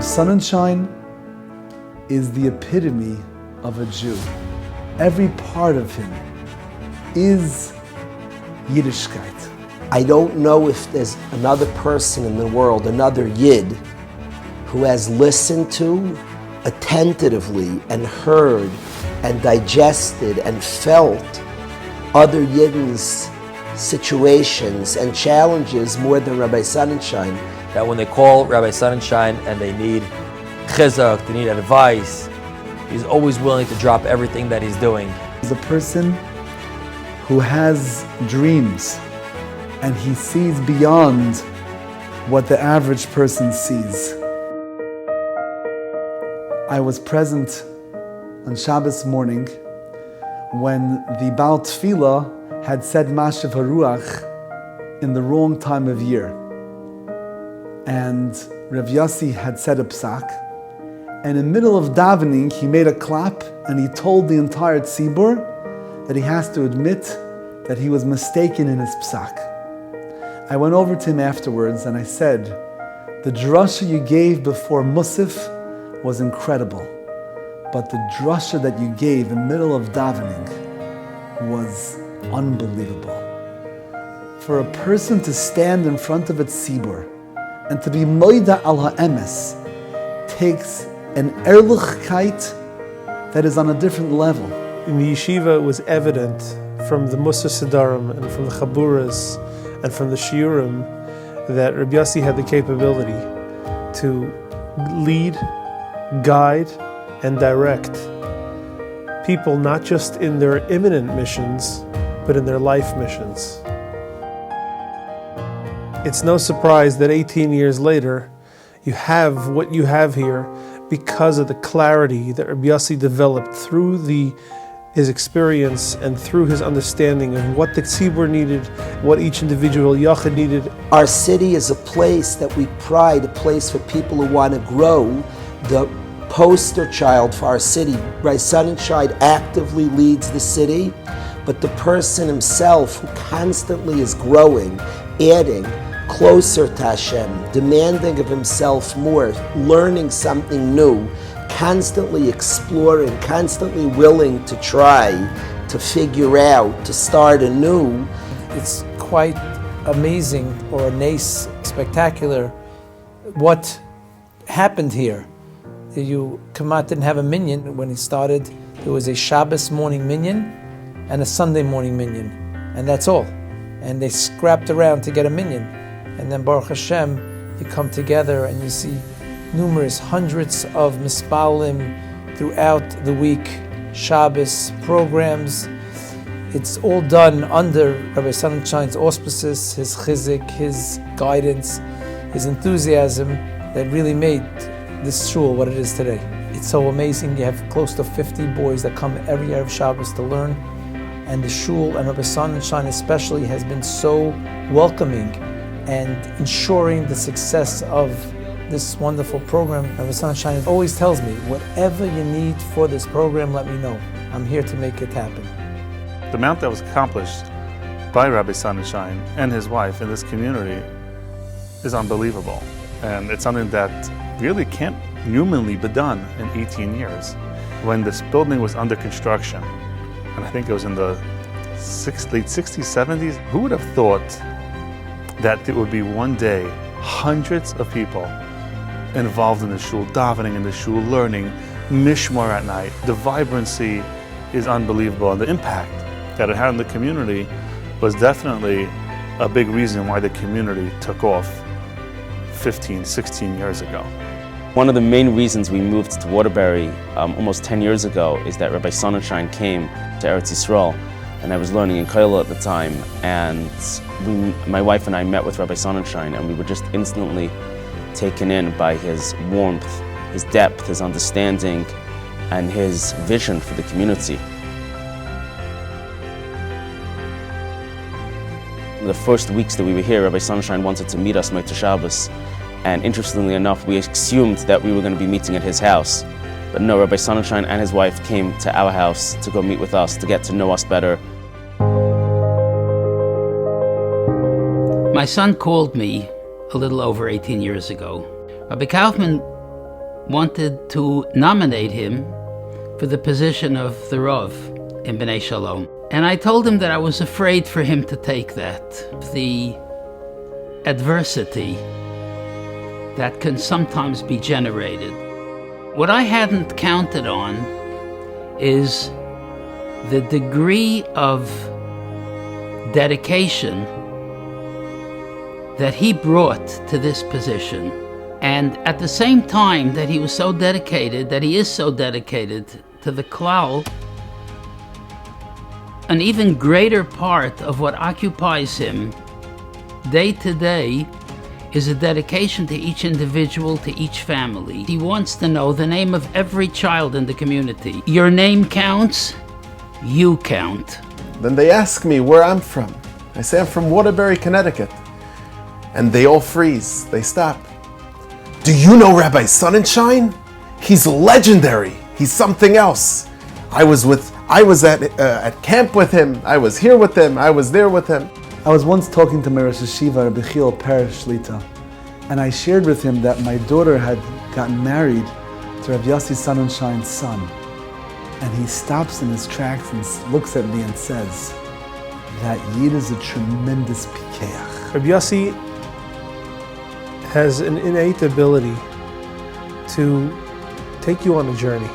Reb Sonnenschein is the epitome of a Jew. Every part of him is Yiddishkeit. I don't know if there's another person in the world, another Yid, who has listened to attentively and heard and digested and felt other Yidden's situations and challenges more than Rabbi Sonnenschein. That when they call Rabbi Sonnenschein and they need chizuk, they need advice, he's always willing to drop everything that he's doing. He's a person who has dreams and he sees beyond what the average person sees. I was present on Shabbos morning when the Baal Tefillah had said Mashav HaRuach in the wrong time of year. And Rav Yossi had said a psak, and in the middle of davening, he made a clap and he told the entire tzibur that he has to admit that he was mistaken in his psak. I went over to him afterwards and I said, the drasha you gave before Musaf was incredible, but the drasha that you gave in the middle of davening was unbelievable. For a person to stand in front of a tzibur and to be moida al ha'emes takes an ehrlichkeit that is on a different level. In the yeshiva, it was evident from the Musa Sidarim and from the Chaburas and from the Shiurim that Rabbi Yossi had the capability to lead, guide, and direct people not just in their imminent missions, but in their life missions. It's no surprise that 18 years later, you have what you have here because of the clarity that Rabbi Yossi developed through his experience and through his understanding of what the tzibur needed, what each individual yachid needed. Our city is a place that we pride, a place for people who want to grow. The poster child for our city, Rabbi Sonnenschein, actively leads the city, but the person himself who constantly is growing, adding, closer to Hashem, demanding of himself more, learning something new, constantly exploring, constantly willing to try, to figure out, to start anew. It's quite amazing, or nace, spectacular, what happened here. Kamat didn't have a minyan when he started. There was a Shabbos morning minyan and a Sunday morning minyan, and that's all. And they scrapped around to get a minyan. And then Baruch Hashem, you come together and you see numerous hundreds of mispalim throughout the week, Shabbos programs. It's all done under Rabbi Sonnenschein's auspices, his chizik, his guidance, his enthusiasm that really made this shul what it is today. It's so amazing. You have close to 50 boys that come every Erev Shabbos to learn. And the shul, and Rabbi Sonnenschein especially, has been so welcoming and ensuring the success of this wonderful program. Rabbi Sonnenschein always tells me, whatever you need for this program, let me know. I'm here to make it happen. The amount that was accomplished by Rabbi Sonnenschein and his wife in this community is unbelievable. And it's something that really can't humanly be done in 18 years. When this building was under construction, and I think it was in the late 60s, 70s, who would have thought that there would be one day hundreds of people involved in the shul, davening in the shul, learning, mishmar at night. The vibrancy is unbelievable, and the impact that it had on the community was definitely a big reason why the community took off 15, 16 years ago. One of the main reasons we moved to Waterbury almost 10 years ago is that Rabbi Sonnenschein came to Eretz Yisrael, and I was learning in Kollel at the time, and my wife and I met with Rabbi Sonnenschein, and we were just instantly taken in by his warmth, his depth, his understanding, and his vision for the community. The first weeks that we were here, Rabbi Sonnenschein wanted to meet us Motzei Shabbos, and interestingly enough, we assumed that we were going to be meeting at his house. But no, Rabbi Sonnenschein and his wife came to our house to go meet with us, to get to know us better. My son called me a little over 18 years ago. Rabbi Kaufman wanted to nominate him for the position of the Rav in Bnei Shalom. And I told him that I was afraid for him to take that. The adversity that can sometimes be generated. What I hadn't counted on is the degree of dedication that he brought to this position. And at the same time that he was so dedicated, that he is so dedicated to the klal, an even greater part of what occupies him day to day is a dedication to each individual, to each family. He wants to know the name of every child in the community. Your name counts, you count. Then they ask me where I'm from. I say I'm from Waterbury, Connecticut. And they all freeze, they stop. Do you know Rabbi Sonnenschein? He's legendary. He's something else. I was at camp with him. I was here with him. I was there with him. I was once talking to my Rosh Hashiva, Rabbi Perish Shlita, and I shared with him that my daughter had gotten married to Rabbi Yossi Sonnenschein's son. And he stops in his tracks and looks at me and says, that Yid is a tremendous pikeach. Rabbi Yossi has an innate ability to take you on a journey.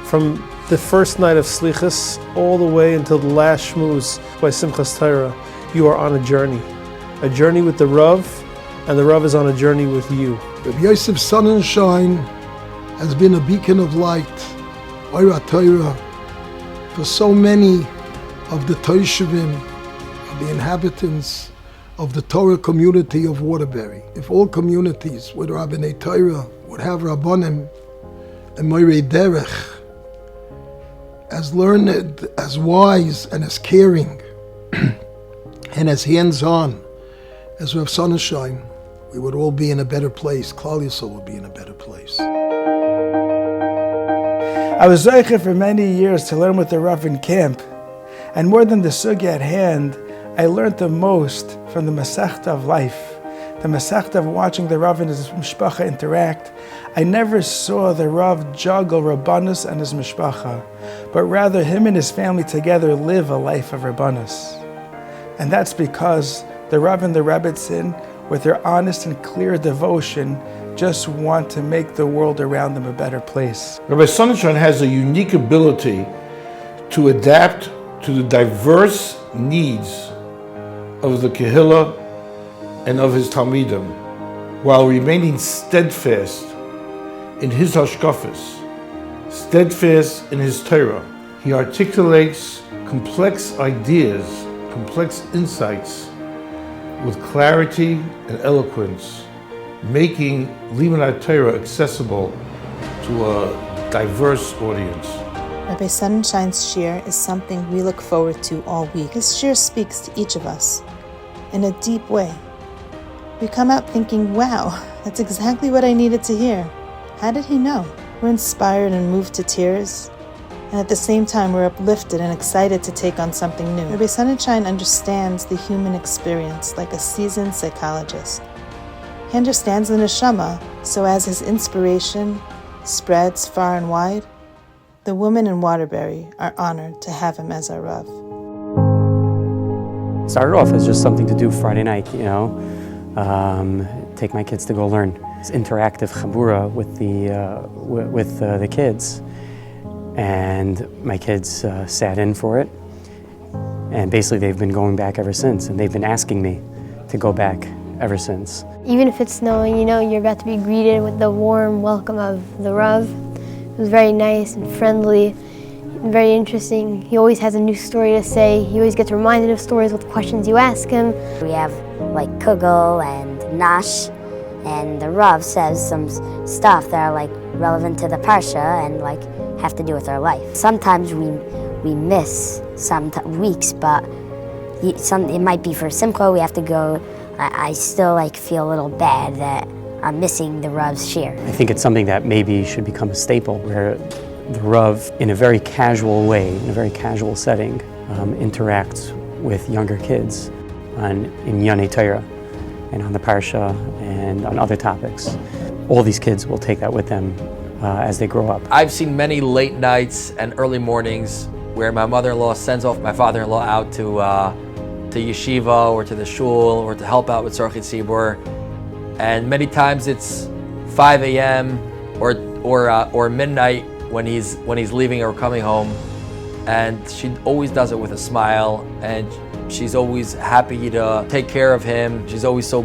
From the first night of Slichas all the way until the last Shmuz by Simchas Torah, you are on a journey with the Rav, and the Rav is on a journey with you. Rabbi Yosef Sonnenschein has been a beacon of light, Oira Torah, for so many of the Toshevim, of the inhabitants of the Torah community of Waterbury. If all communities with Rabbanei Torah would have Rabbanim and Moirei Derech, as learned, as wise, and as caring, and as hands-on as Rav Sonnenschein, we would all be in a better place. Klal Yisrael would be in a better place. I was zeicher for many years to learn with the Rav in camp, and more than the sugya at hand, I learned the most from the Masechta of life, the Masechta of watching the Rav and his mishpacha interact. I never saw the Rav juggle Rabbanus and his mishpacha, but rather him and his family together live a life of Rabbanus. And that's because the Rav and the Rebbetzin, with their honest and clear devotion, just want to make the world around them a better place. Rabbi Sonnenschein has a unique ability to adapt to the diverse needs of the Kehillah and of his Talmidim, while remaining steadfast in his hashkafas, steadfast in his Torah. He articulates complex ideas, complex insights with clarity and eloquence, making Limanat Torah accessible to a diverse audience. Rabbi Sonnenschein's shir is something we look forward to all week. His shir speaks to each of us in a deep way. We come out thinking, wow, that's exactly what I needed to hear. How did he know? We're inspired and moved to tears, and at the same time we're uplifted and excited to take on something new. Rabbi Sonnenschein understands the human experience like a seasoned psychologist. He understands the neshama, so as his inspiration spreads far and wide, the women in Waterbury are honored to have him as our Rav. Started off as just something to do Friday night, take my kids to go learn. It's interactive chabura with the kids, and my kids sat in for it, and basically they've been going back ever since, and they've been asking me to go back ever since. Even if it's snowing, you're about to be greeted with the warm welcome of the Rav. It was very nice and friendly and very interesting. He always has a new story to say. You always get reminded of stories with questions you ask him. We have like Kugel and Nash, and the Rav says some stuff that are relevant to the Parsha and have to do with our life. Sometimes we miss some weeks, but it might be for Simcha, we have to go. I still feel a little bad that I'm missing the Rav's shir. I think it's something that maybe should become a staple, where the Rav, in a very casual way, in a very casual setting, interacts with younger kids in Yonei Torah and on the Parsha and on other topics. All these kids will take that with them as they grow up. I've seen many late nights and early mornings where my mother-in-law sends off my father-in-law out to yeshiva or to the shul or to help out with Tzorchei Tzibur, and many times it's 5 a.m. or midnight when he's leaving or coming home, and she always does it with a smile, and she's always happy to take care of him. She's always so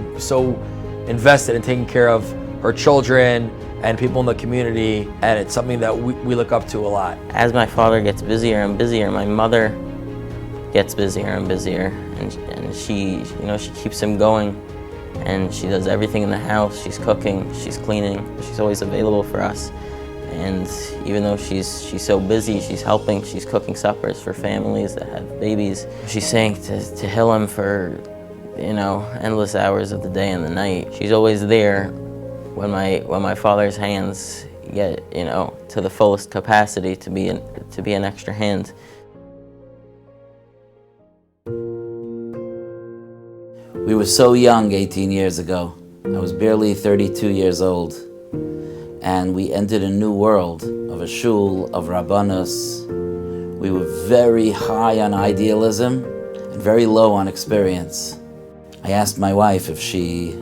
invested in taking care of her children and people in the community, and it's something that we look up to a lot. As my father gets busier and busier, my mother gets busier and busier, and she keeps him going, and she does everything in the house. She's cooking, she's cleaning, she's always available for us. And even though she's so busy, she's helping, she's cooking suppers for families that have babies. She's saying to Tehillim for, endless hours of the day and the night. She's always there when my father's hands get, to the fullest capacity to be an extra hand. We were so young 18 years ago. I was barely 32 years old. And we entered a new world of a shul, of rabbanos. We were very high on idealism and very low on experience. I asked my wife if she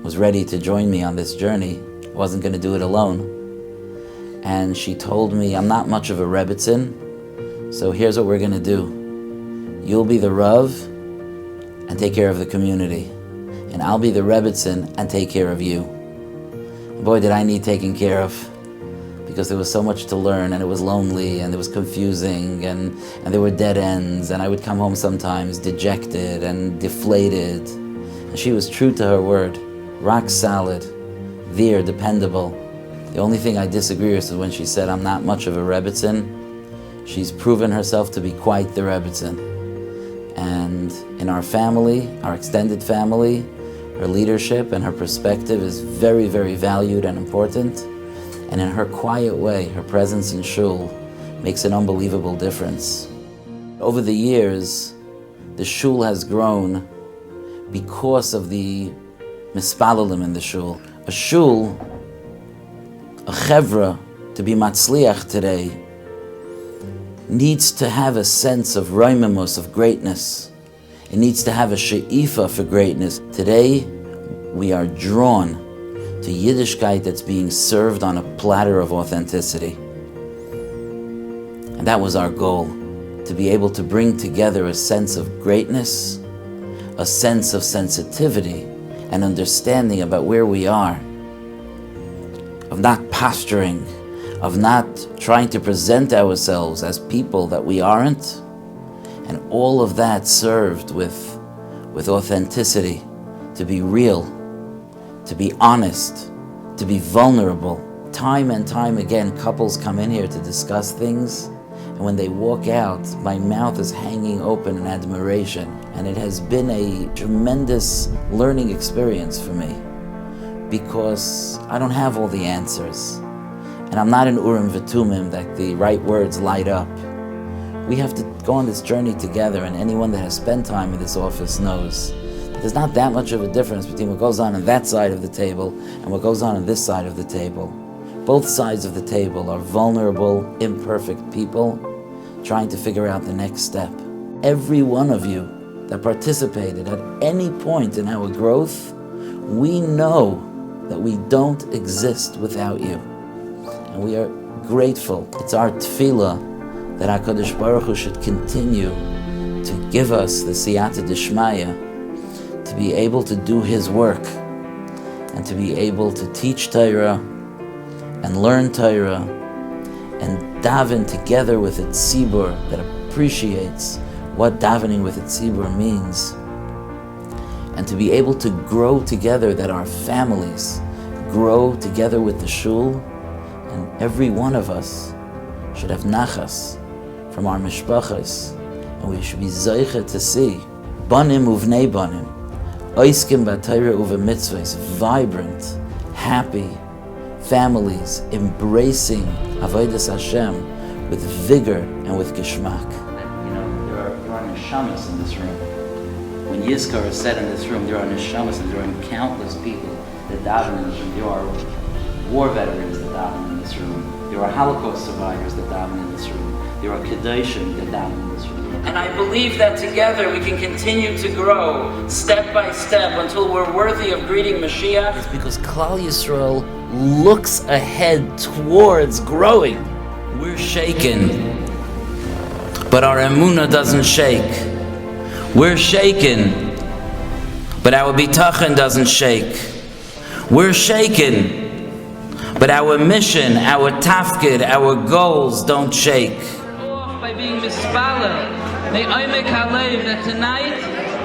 was ready to join me on this journey. I wasn't going to do it alone. And she told me, I'm not much of a Rebbetzin, so here's what we're going to do. You'll be the Rav and take care of the community, and I'll be the Rebbetzin and take care of you. Boy, did I need taking care of, because there was so much to learn, and it was lonely, and it was confusing, and there were dead ends, and I would come home sometimes dejected and deflated. And she was true to her word, rock solid, there, dependable. The only thing I disagree with is when she said I'm not much of a Rebbetzin. She's proven herself to be quite the Rebbetzin. And in our family, our extended family, her leadership and her perspective is very, very valued and important. And in her quiet way, her presence in shul makes an unbelievable difference. Over the years, the shul has grown because of the mispalalim in the shul. A shul, a chevra, to be matzliach today, needs to have a sense of roimimos, of greatness. It needs to have a she'ifa for greatness. Today, we are drawn to Yiddishkeit that's being served on a platter of authenticity. And that was our goal, to be able to bring together a sense of greatness, a sense of sensitivity and understanding about where we are, of not posturing, of not trying to present ourselves as people that we aren't. And all of that served with authenticity, to be real, to be honest, to be vulnerable. Time and time again, couples come in here to discuss things, and when they walk out, my mouth is hanging open in admiration. And it has been a tremendous learning experience for me, because I don't have all the answers. And I'm not an Urim V'Tumim that the right words light up. We have to go on this journey together, and anyone that has spent time in this office knows there's not that much of a difference between what goes on that side of the table and what goes on this side of the table. Both sides of the table are vulnerable, imperfect people trying to figure out the next step. Every one of you that participated at any point in our growth, we know that we don't exist without you. And we are grateful. It's our tefillah that HaKadosh Baruch Hu should continue to give us the siyata d'shmaya to be able to do His work and to be able to teach Torah and learn Torah and daven together with a tzibur that appreciates what davening with a tzibur means, and to be able to grow together, that our families grow together with the shul, and every one of us should have nachas from our mishpachas, and we should be zeicha to see banim uvnei banim, oiskim b'Torah uve mitzvahs, vibrant, happy families embracing avodas Hashem with vigor and with geschmack. There are neshamas in this room. When Yizkar is said in this room, there are neshamas, and there are countless people that daven in this room. There are war veterans daven in this room. There are Holocaust survivors that daven in this room. There are Kedoshim that daven in this room. And I believe that together we can continue to grow step by step until we're worthy of greeting Mashiach. It's because Klal Yisrael looks ahead towards growing. We're shaken, but our emunah doesn't shake. We're shaken, but our bitachon doesn't shake. We're shaken, but our mission, our tafkid, our goals don't shake. By being mispalel, may I make halev that tonight,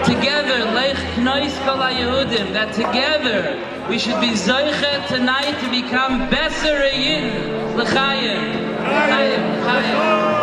together, leich knois kol haYehudim, that together we should be zoichet tonight to become beser yid l'chayim. L'chayim.